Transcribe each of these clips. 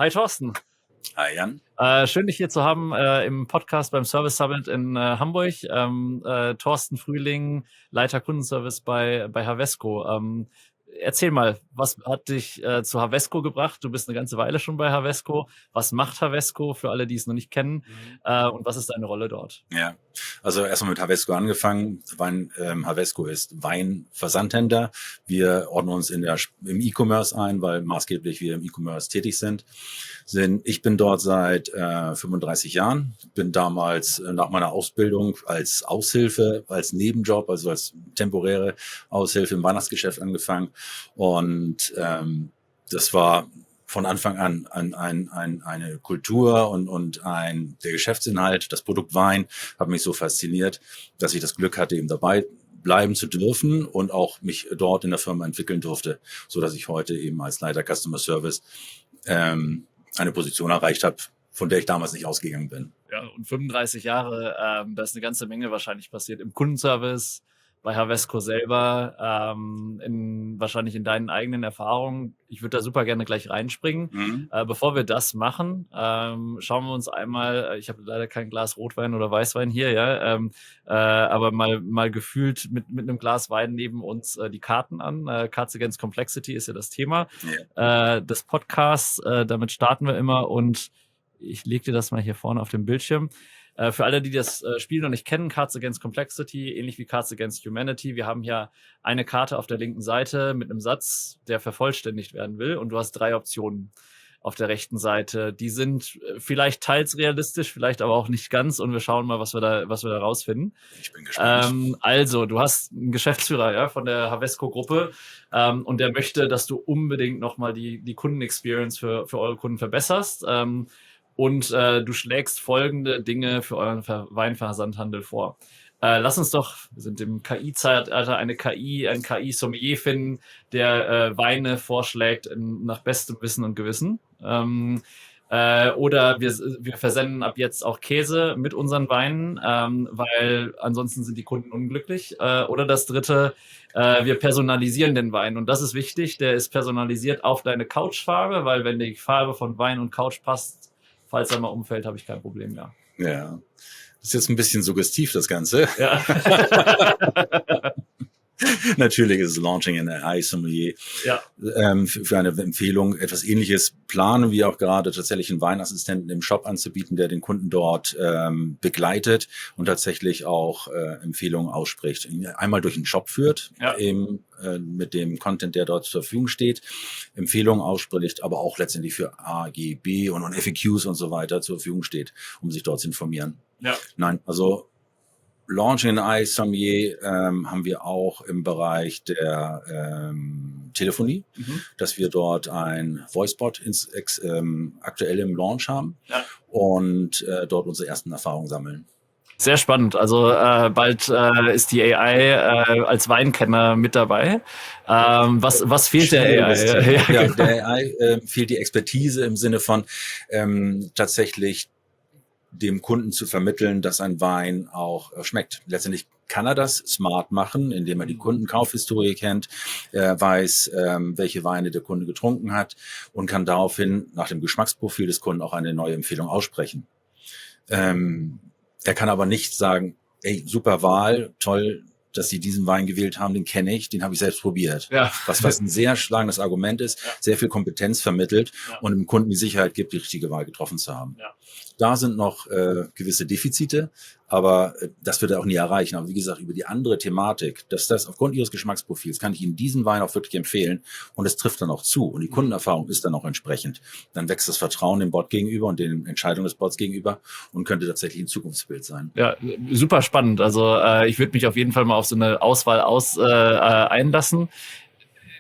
Hi Thorsten. Hi Jan. Schön, dich hier zu haben im Podcast beim Service Summit in Hamburg. Thorsten Frühling, Leiter Kundenservice bei Havesco. Erzähl mal, was hat dich zu Havesco gebracht? Du bist eine ganze Weile schon bei Havesco. Was macht Havesco für alle, die es noch nicht kennen? Und was ist deine Rolle dort? Ja, also erstmal mit Havesco angefangen. Havesco ist Weinversandhändler. Wir ordnen uns im E-Commerce ein, weil maßgeblich wir im E-Commerce tätig sind. Ich bin dort seit 35 Jahren, bin damals nach meiner Ausbildung als Aushilfe, als Nebenjob, also als temporäre Aushilfe im Weihnachtsgeschäft angefangen. Und das war von Anfang an eine Kultur und der Geschäftsinhalt, das Produkt Wein hat mich so fasziniert, dass ich das Glück hatte, eben dabei bleiben zu dürfen und auch mich dort in der Firma entwickeln durfte, so dass ich heute eben als Leiter Customer Service eine Position erreicht habe, von der ich damals nicht ausgegangen bin. Ja, und 35 Jahre, da ist eine ganze Menge wahrscheinlich passiert im Kundenservice, bei Havesco selber, wahrscheinlich in deinen eigenen Erfahrungen. Ich würde da super gerne gleich reinspringen. Bevor wir das machen, schauen wir uns einmal, ich habe leider kein Glas Rotwein oder Weißwein hier, ja, aber mal gefühlt mit einem Glas Wein neben uns die Karten an. Cards Against Complexity ist ja das Thema des Podcasts. Damit starten wir immer und ich lege dir das mal hier vorne auf dem Bildschirm. Für alle, die das Spiel noch nicht kennen, Cards Against Complexity, ähnlich wie Cards Against Humanity. Wir haben hier eine Karte auf der linken Seite mit einem Satz, der vervollständigt werden will. Und du hast 3 Optionen auf der rechten Seite. Die sind vielleicht teils realistisch, vielleicht aber auch nicht ganz. Und wir schauen mal, was wir da rausfinden. Ich bin gespannt. Also, du hast einen Geschäftsführer, ja, von der Havesco-Gruppe. Und der möchte, dass du unbedingt nochmal die Kundenexperience für eure Kunden verbesserst. Und du schlägst folgende Dinge für euren Weinversandhandel vor. Lass uns doch, wir sind im KI-Zeitalter, ein KI-Sommelier finden, der Weine vorschlägt nach bestem Wissen und Gewissen. Oder wir versenden ab jetzt auch Käse mit unseren Weinen, weil ansonsten sind die Kunden unglücklich. Oder das dritte, wir personalisieren den Wein. Und das ist wichtig, der ist personalisiert auf deine Couchfarbe, weil wenn die Farbe von Wein und Couch passt, falls er mal umfällt, habe ich kein Problem mehr. Ja, das ist jetzt ein bisschen suggestiv, das Ganze. Ja. Natürlich ist es Launching in AI Sommelier. Ja. Für eine Empfehlung etwas Ähnliches planen wir auch gerade, tatsächlich einen Weinassistenten im Shop anzubieten, der den Kunden dort begleitet und tatsächlich auch Empfehlungen ausspricht. Einmal durch den Shop führt, mit dem Content, der dort zur Verfügung steht, Empfehlungen ausspricht, aber auch letztendlich für AGB und FAQs und so weiter zur Verfügung steht, um sich dort zu informieren. Ja. Nein, also Launching in AI Sommelier haben wir auch im Bereich der Telefonie, dass wir dort ein Voicebot aktuell im Launch haben und dort unsere ersten Erfahrungen sammeln. Sehr spannend. Also bald ist die AI als Weinkenner mit dabei. Was fehlt der AI? Ja, der AI fehlt die Expertise im Sinne von tatsächlich dem Kunden zu vermitteln, dass ein Wein auch schmeckt. Letztendlich kann er das smart machen, indem er die Kundenkaufhistorie kennt, weiß, welche Weine der Kunde getrunken hat und kann daraufhin nach dem Geschmacksprofil des Kunden auch eine neue Empfehlung aussprechen. Er kann aber nicht sagen, ey, super Wahl, toll, dass Sie diesen Wein gewählt haben, den kenne ich, den habe ich selbst probiert. Ja. Was ein sehr schlagendes Argument ist, sehr viel Kompetenz vermittelt und dem Kunden die Sicherheit gibt, die richtige Wahl getroffen zu haben. Ja. Da sind noch gewisse Defizite, aber das wird er auch nie erreichen. Aber wie gesagt, über die andere Thematik, dass das aufgrund Ihres Geschmacksprofils, kann ich Ihnen diesen Wein auch wirklich empfehlen und es trifft dann auch zu und die Kundenerfahrung ist dann auch entsprechend. Dann wächst das Vertrauen dem Bot gegenüber und den Entscheidungen des Bots gegenüber und könnte tatsächlich ein Zukunftsbild sein. Ja, super spannend. Also ich würde mich auf jeden Fall mal auf so eine Auswahl einlassen.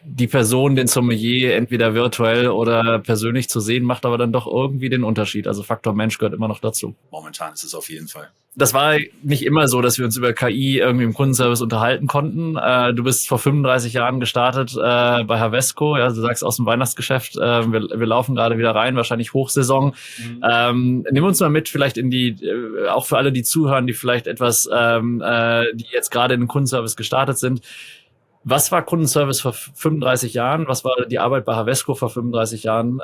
Die Person, den Sommelier, entweder virtuell oder persönlich zu sehen, macht aber dann doch irgendwie den Unterschied. Also Faktor Mensch gehört immer noch dazu. Momentan ist es auf jeden Fall. Das war nicht immer so, dass wir uns über KI irgendwie im Kundenservice unterhalten konnten. Du bist vor 35 Jahren gestartet bei Havesco. Ja, du sagst aus dem Weihnachtsgeschäft. Wir laufen gerade wieder rein, wahrscheinlich Hochsaison. Nimm uns mal mit, vielleicht in die, auch für alle, die zuhören, die vielleicht die jetzt gerade in den Kundenservice gestartet sind. Was war Kundenservice vor 35 Jahren? Was war die Arbeit bei Havesco vor 35 Jahren?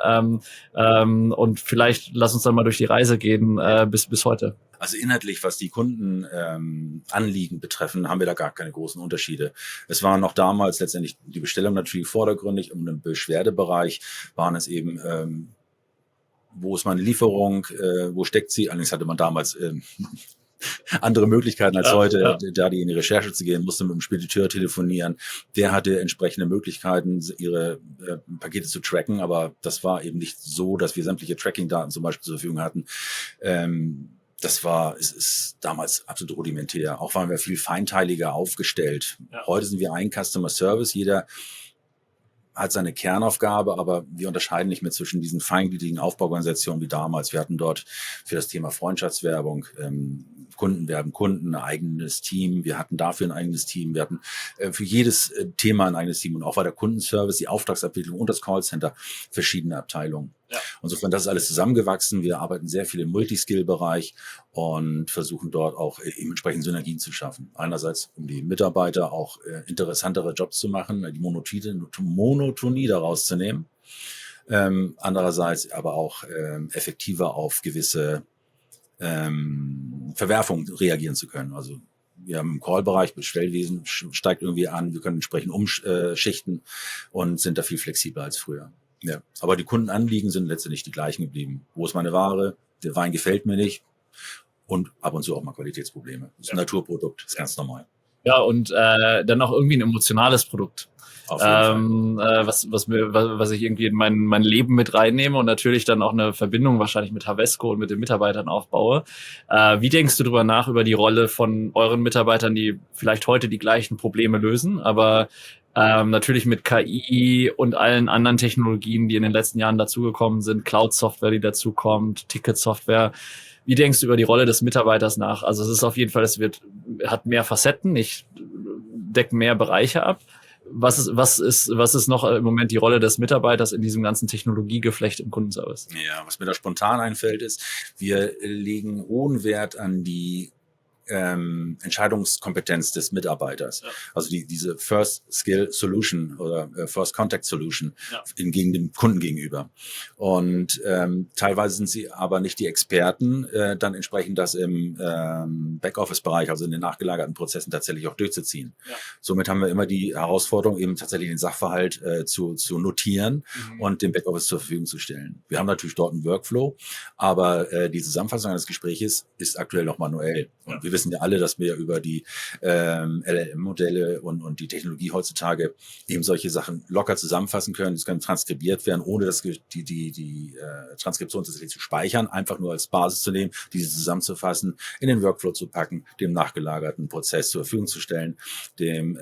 Und vielleicht lass uns dann mal durch die Reise gehen bis heute. Also inhaltlich, was die Kunden Anliegen betreffen, haben wir da gar keine großen Unterschiede. Es waren noch damals letztendlich die Bestellung natürlich vordergründig, um den Beschwerdebereich waren es eben, wo ist meine Lieferung, wo steckt sie? Allerdings hatte man damals andere Möglichkeiten als heute, da die in die Recherche zu gehen, musste mit dem Spediteur telefonieren. Der hatte entsprechende Möglichkeiten, ihre Pakete zu tracken, aber das war eben nicht so, dass wir sämtliche Tracking-Daten zum Beispiel zur Verfügung hatten. Es ist damals absolut rudimentär. Auch waren wir viel feinteiliger aufgestellt. Ja. Heute sind wir ein Customer Service. Jeder hat seine Kernaufgabe, aber wir unterscheiden nicht mehr zwischen diesen feingliedrigen Aufbauorganisationen wie damals. Wir hatten dort für das Thema Freundschaftswerbung, Kunden werben Kunden, ein eigenes Team. Wir hatten dafür ein eigenes Team. Wir hatten für jedes Thema ein eigenes Team und auch bei der Kundenservice, die Auftragsabwicklung und das Callcenter verschiedene Abteilungen. Ja. Insofern, das ist alles zusammengewachsen. Wir arbeiten sehr viel im Multiskill-Bereich und versuchen dort auch entsprechend Synergien zu schaffen. Einerseits, um die Mitarbeiter auch interessantere Jobs zu machen, die Monotonie daraus zu nehmen. Andererseits aber auch effektiver auf gewisse Verwerfungen reagieren zu können. Also wir haben im Call-Bereich, Bestellwesen steigt irgendwie an, wir können entsprechend umschichten und sind da viel flexibler als früher. Ja, aber die Kundenanliegen sind letztendlich die gleichen geblieben. Wo ist meine Ware? Der Wein gefällt mir nicht. Und ab und zu auch mal Qualitätsprobleme. Das ist ein Naturprodukt, das ist ganz normal. Ja, und dann auch irgendwie ein emotionales Produkt. Auf jeden Fall. Was ich irgendwie in mein Leben mit reinnehme und natürlich dann auch eine Verbindung wahrscheinlich mit Havesco und mit den Mitarbeitern aufbaue. Wie denkst du darüber nach, über die Rolle von euren Mitarbeitern, die vielleicht heute die gleichen Probleme lösen, aber natürlich mit KI und allen anderen Technologien, die in den letzten Jahren dazugekommen sind, Cloud-Software, die dazukommt, Ticket-Software. Wie denkst du über die Rolle des Mitarbeiters nach? Also es ist auf jeden Fall, hat mehr Facetten, deckt mehr Bereiche ab. Was ist noch im Moment die Rolle des Mitarbeiters in diesem ganzen Technologiegeflecht im Kundenservice? Ja, was mir da spontan einfällt, ist, wir legen hohen Wert an die Entscheidungskompetenz des Mitarbeiters. Ja. Also diese First Skill Solution oder First Contact Solution gegen den Kunden gegenüber. Und teilweise sind sie aber nicht die Experten, dann entsprechend das im Backoffice-Bereich, also in den nachgelagerten Prozessen tatsächlich auch durchzuziehen. Ja. Somit haben wir immer die Herausforderung, eben tatsächlich den Sachverhalt zu notieren und dem Backoffice zur Verfügung zu stellen. Wir haben natürlich dort einen Workflow, aber die Zusammenfassung eines Gespräches ist aktuell noch manuell. Und wir wissen ja alle, dass wir über die LLM-Modelle und die Technologie heutzutage eben solche Sachen locker zusammenfassen können. Es kann transkribiert werden, ohne dass die Transkription tatsächlich zu speichern, einfach nur als Basis zu nehmen, diese zusammenzufassen, in den Workflow zu packen, dem nachgelagerten Prozess zur Verfügung zu stellen, dem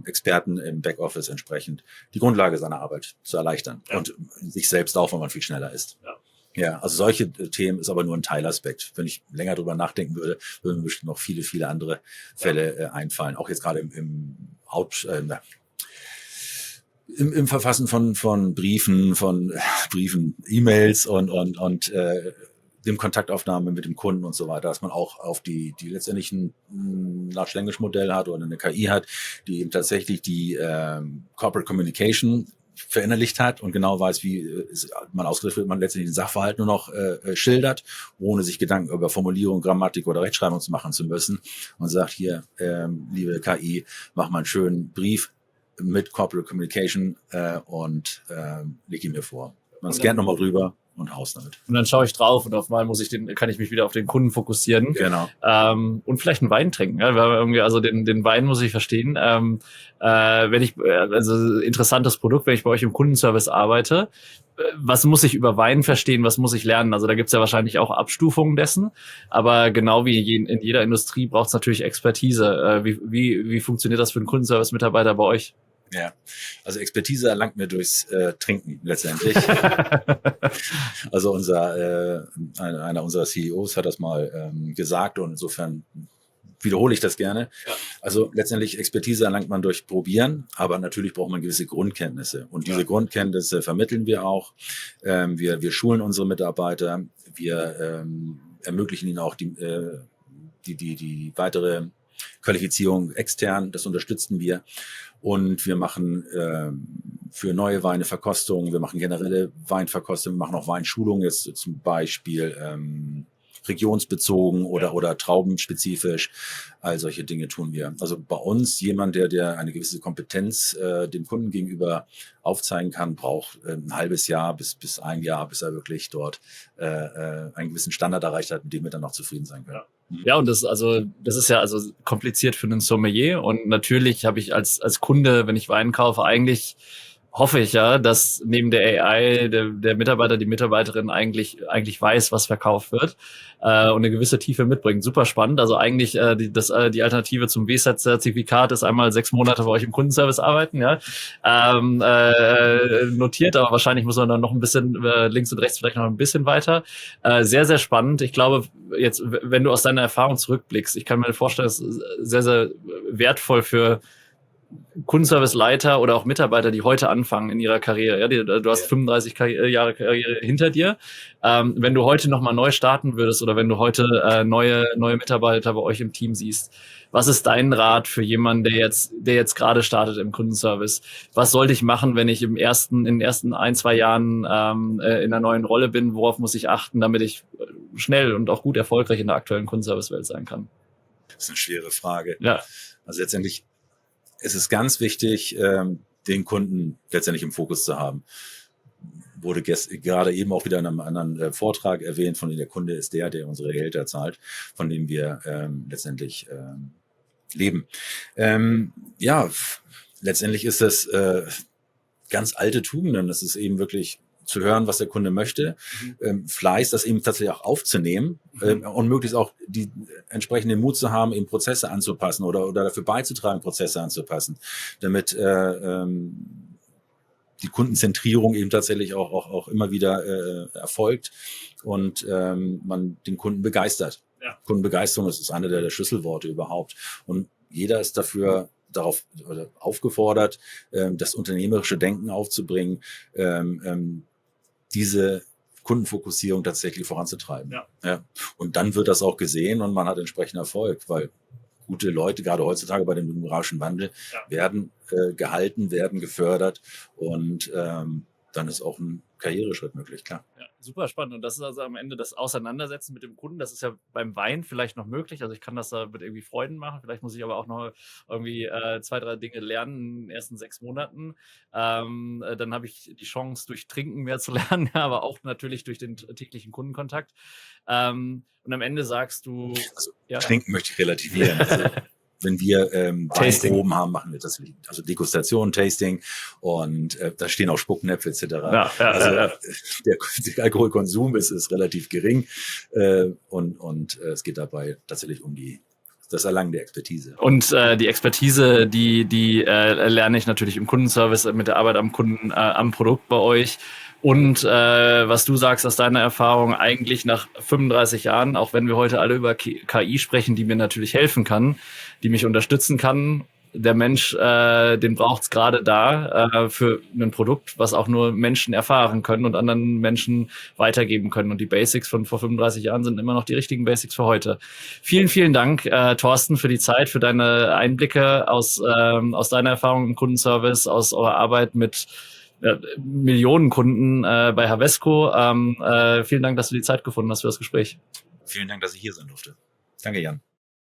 Experten im Backoffice entsprechend die Grundlage seiner Arbeit zu erleichtern und sich selbst auch, wenn man viel schneller ist. Ja. Ja, also solche Themen ist aber nur ein Teilaspekt. Wenn ich länger drüber nachdenken würde, würden mir bestimmt noch viele, viele andere Fälle einfallen. Auch jetzt gerade im Verfassen von Briefen, E-Mails und dem Kontaktaufnahme mit dem Kunden und so weiter, dass man auch auf die letztendlich ein Large Language Modell hat oder eine KI hat, die eben tatsächlich die Corporate Communication verinnerlicht hat und genau weiß, wie man ausgedrückt wird, man letztendlich den Sachverhalt nur noch schildert, ohne sich Gedanken über Formulierung, Grammatik oder Rechtschreibung zu machen zu müssen und sagt, hier, liebe KI, mach mal einen schönen Brief mit Corporate Communication und leg ihn mir vor. Man scannt nochmal drüber und haust damit. Und dann schaue ich drauf und auf einmal kann ich mich wieder auf den Kunden fokussieren. Genau. Und vielleicht einen Wein trinken. Ja? Weil irgendwie, also den Wein muss ich verstehen. Also interessantes Produkt, wenn ich bei euch im Kundenservice arbeite. Was muss ich über Wein verstehen? Was muss ich lernen? Also da gibt's ja wahrscheinlich auch Abstufungen dessen. Aber genau wie in jeder Industrie braucht es natürlich Expertise. Wie funktioniert das für einen Kundenservice-Mitarbeiter bei euch? Ja, also Expertise erlangt mir durchs Trinken letztendlich. Also einer unserer CEOs hat das mal gesagt und insofern wiederhole ich das gerne. Ja. Also letztendlich Expertise erlangt man durch Probieren, aber natürlich braucht man gewisse Grundkenntnisse und diese Grundkenntnisse vermitteln wir auch. Wir schulen unsere Mitarbeiter, wir ermöglichen ihnen auch die weitere Qualifizierung extern, das unterstützen wir. Und wir machen für neue Weine Verkostungen, wir machen generelle Weinverkostungen, wir machen auch Weinschulungen, jetzt zum Beispiel regionsbezogen oder traubenspezifisch. All solche Dinge tun wir. Also bei uns jemand, der eine gewisse Kompetenz dem Kunden gegenüber aufzeigen kann, braucht ein halbes Jahr bis ein Jahr, bis er wirklich dort einen gewissen Standard erreicht hat, mit dem wir dann auch zufrieden sein können. Ja, und das ist ja also kompliziert für einen Sommelier. Und natürlich habe ich als Kunde, wenn ich Wein kaufe, eigentlich hoffe ich ja, dass neben der AI der Mitarbeiter, die Mitarbeiterin eigentlich weiß, was verkauft wird und eine gewisse Tiefe mitbringt. Super spannend. Also eigentlich die Alternative zum WSET-Zertifikat ist einmal 6 Monate bei euch im Kundenservice arbeiten, ja. Notiert, aber wahrscheinlich muss man dann noch ein bisschen links und rechts vielleicht noch ein bisschen weiter. Sehr, sehr spannend. Ich glaube, jetzt, wenn du aus deiner Erfahrung zurückblickst, ich kann mir vorstellen, das ist sehr, sehr wertvoll für Kundenserviceleiter oder auch Mitarbeiter, die heute anfangen in ihrer Karriere. Ja, du hast 35 Jahre Karriere hinter dir. Wenn du heute nochmal neu starten würdest oder wenn du heute neue Mitarbeiter bei euch im Team siehst, was ist dein Rat für jemanden, der jetzt gerade startet im Kundenservice? Was sollte ich machen, wenn ich in den ersten 1-2 Jahren in einer neuen Rolle bin? Worauf muss ich achten, damit ich schnell und auch gut erfolgreich in der aktuellen Kundenservice-Welt sein kann? Das ist eine schwere Frage. Ja. Also letztendlich es ist ganz wichtig, den Kunden letztendlich im Fokus zu haben. Wurde gerade eben auch wieder in einem anderen Vortrag erwähnt, von dem der Kunde ist der unsere Gehälter zahlt, von dem wir letztendlich leben. Letztendlich ist das ganz alte Tugenden. Das ist eben wirklich zu hören, was der Kunde möchte, Fleiß, das eben tatsächlich auch aufzunehmen und möglichst auch die entsprechenden Mut zu haben, eben Prozesse anzupassen oder dafür beizutragen, Prozesse anzupassen, damit die Kundenzentrierung eben tatsächlich auch immer wieder erfolgt und man den Kunden begeistert. Ja. Kundenbegeisterung ist eine der Schlüsselworte überhaupt. Und jeder ist darauf aufgefordert, das unternehmerische Denken aufzubringen, diese Kundenfokussierung tatsächlich voranzutreiben. Ja. Ja. Und dann wird das auch gesehen und man hat entsprechenden Erfolg, weil gute Leute, gerade heutzutage bei dem demografischen Wandel, werden gehalten, werden gefördert und dann ist auch ein Karriereschritt möglich, klar. Ja, super spannend. Und das ist also am Ende das Auseinandersetzen mit dem Kunden. Das ist ja beim Wein vielleicht noch möglich. Also ich kann das da mit irgendwie Freuden machen. Vielleicht muss ich aber auch noch irgendwie 2, 3 Dinge lernen in den ersten 6 Monaten. Dann habe ich die Chance, durch Trinken mehr zu lernen, aber auch natürlich durch den täglichen Kundenkontakt. Und am Ende sagst du... Also, Trinken möchte ich relativieren. Also, wenn wir Weinproben haben, machen wir das, also Degustation, Tasting und da stehen auch Spucknäpfe etc. Der Alkoholkonsum ist relativ gering und es geht dabei tatsächlich um das Erlangen der Expertise. Und die Expertise, die lerne ich natürlich im Kundenservice mit der Arbeit am Kunden, am Produkt bei euch. Und was du sagst aus deiner Erfahrung, eigentlich nach 35 Jahren, auch wenn wir heute alle über KI sprechen, die mir natürlich helfen kann, die mich unterstützen kann, der Mensch, den braucht's gerade da für ein Produkt, was auch nur Menschen erfahren können und anderen Menschen weitergeben können. Und die Basics von vor 35 Jahren sind immer noch die richtigen Basics für heute. Vielen, vielen Dank, Thorsten, für die Zeit, für deine Einblicke aus deiner Erfahrung im Kundenservice, aus eurer Arbeit mit Millionen Kunden bei Havesco. Vielen Dank, dass du die Zeit gefunden hast für das Gespräch. Vielen Dank, dass ich hier sein durfte. Danke, Jan.